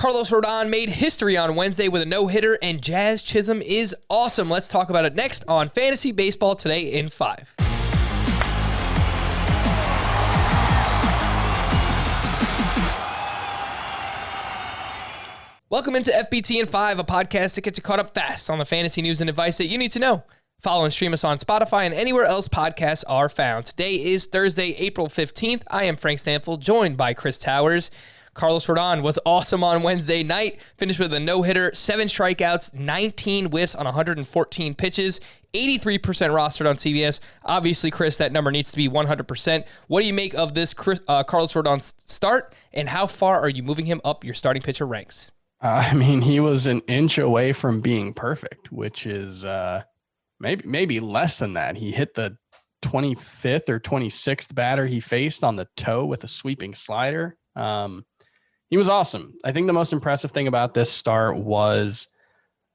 Carlos Rodon made history on Wednesday with a no-hitter, and Jazz Chisholm is awesome. Let's talk about it next on Fantasy Baseball Today in 5. Welcome into FBT in 5, a podcast that gets you caught up fast on the fantasy news and advice that you need to know. Follow and stream us on Spotify and anywhere else podcasts are found. Today is Thursday, April 15th. I am Frank Stanfield, joined by Chris Towers. Carlos Rodon was awesome on Wednesday night, finished with a no-hitter, 7 strikeouts, 19 whiffs on 114 pitches, 83% rostered on CBS. Obviously, Chris, that number needs to be 100%. What do you make of this Carlos Rodon start, and how far are you moving him up your starting pitcher ranks? He was an inch away from being perfect, which is maybe less than that. He hit the 25th or 26th batter he faced on the toe with a sweeping slider. He was awesome. I think the most impressive thing about this start was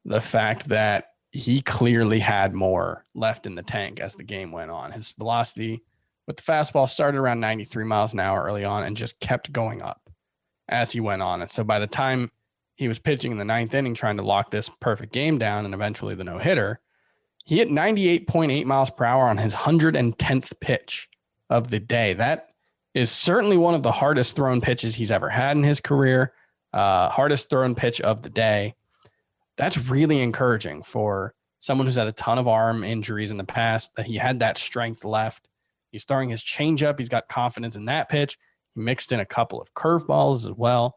the fact that he clearly had more left in the tank as the game went on. His velocity with the fastball started around 93 miles an hour early on and just kept going up as he went on. And so by the time he was pitching in the 9th inning, trying to lock this perfect game down and eventually the no-hitter, he hit 98.8 miles per hour on his 110th pitch of the day. That is certainly one of the hardest thrown pitches he's ever had in his career. Hardest thrown pitch of the day. That's really encouraging for someone who's had a ton of arm injuries in the past, that he had that strength left. He's throwing his changeup. He's got confidence in that pitch. He mixed in a couple of curveballs as well.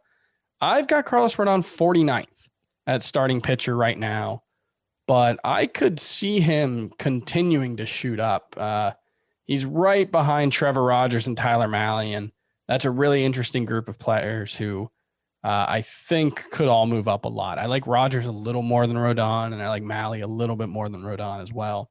I've got Carlos Rodon 49th at starting pitcher right now, but I could see him continuing to shoot up. He's right behind Trevor Rogers and Tyler Mahle, and that's a really interesting group of players who I think could all move up a lot. I like Rogers a little more than Rodon, and I like Mahle a little bit more than Rodon as well,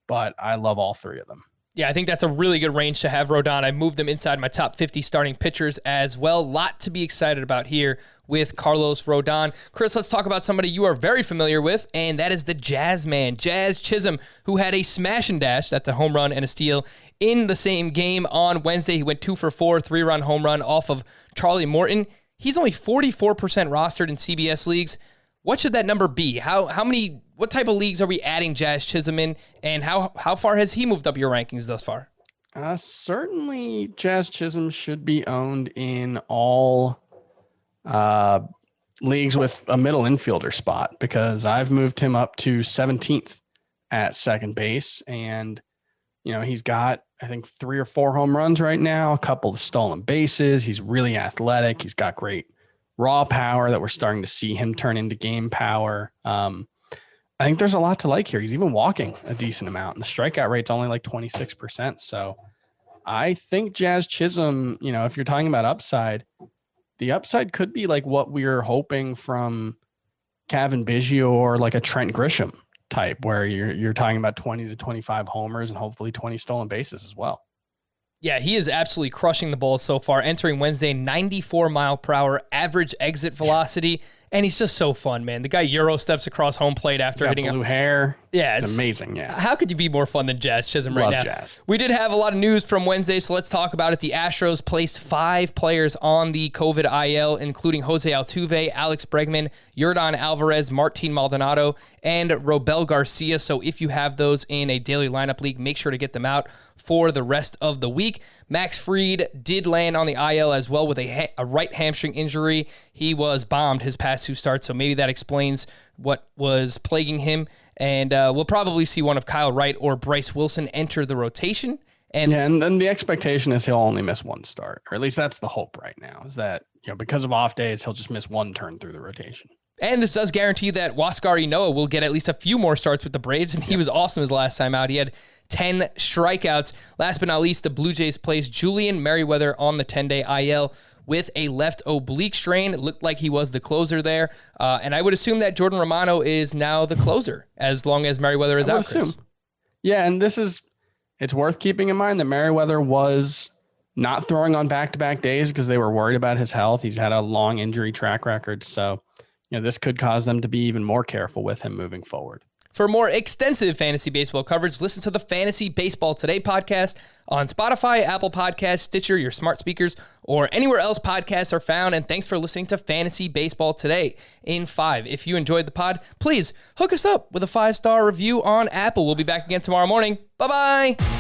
but I love all three of them. Yeah, I think that's a really good range to have Rodon. I moved them inside my top 50 starting pitchers as well. Lot to be excited about here with Carlos Rodon. Chris, let's talk about somebody you are very familiar with, and that is the Jazz man, Jazz Chisholm, who had a smash and dash, that's a home run and a steal, in the same game on Wednesday. He went 2 for 4, 3-run home run off of Charlie Morton. He's only 44% rostered in CBS leagues. What should that number be? What type of leagues are we adding Jazz Chisholm in, and how far has he moved up your rankings thus far? Certainly Jazz Chisholm should be owned in all leagues with a middle infielder spot, because I've moved him up to 17th at second base, and he's got, I think, 3 or 4 home runs right now, a couple of stolen bases. He's really athletic. He's got great raw power that we're starting to see him turn into game power. I think there's a lot to like here. He's even walking a decent amount, and the strikeout rate's only like 26%. So I think Jazz Chisholm, if you're talking about upside, the upside could be like what we're hoping from Cavan Biggio or like a Trent Grisham type, where you're talking about 20 to 25 homers and hopefully 20 stolen bases as well. Yeah, he is absolutely crushing the ball so far. Entering Wednesday, 94 mile per hour average exit velocity. And he's just so fun, man. The guy Euro steps across home plate after hitting blue hair. Yeah, it's amazing. Yeah. How could you be more fun than Jazz Chisholm right now? Love Jazz. We did have a lot of news from Wednesday, so let's talk about it. The Astros placed 5 players on the COVID IL, including Jose Altuve, Alex Bregman, Yordan Alvarez, Martin Maldonado, and Robel Garcia. So if you have those in a daily lineup league, make sure to get them out for the rest of the week. Max Fried did land on the IL as well with a right hamstring injury. He was bombed his past 2 starts, so maybe that explains what was plaguing him. And we'll probably see one of Kyle Wright or Bryce Wilson enter the rotation. And then the expectation is he'll only miss 1 start, or at least that's the hope right now, is that because of off days, he'll just miss 1 turn through the rotation. And this does guarantee that Huascar Ynoa will get at least a few more starts with the Braves, and he was awesome his last time out. He had 10 strikeouts. Last but not least, the Blue Jays placed Julian Merryweather on the 10-day IL with a left oblique strain. It looked like he was the closer there. And I would assume that Jordan Romano is now the closer as long as Merryweather is out, Chris. Yeah, and it's worth keeping in mind that Merryweather was not throwing on back-to-back days because they were worried about his health. He's had a long injury track record, so this could cause them to be even more careful with him moving forward. For more extensive fantasy baseball coverage, listen to the Fantasy Baseball Today podcast on Spotify, Apple Podcasts, Stitcher, your smart speakers, or anywhere else podcasts are found. And thanks for listening to Fantasy Baseball Today in 5. If you enjoyed the pod, please hook us up with a 5-star review on Apple. We'll be back again tomorrow morning. Bye-bye.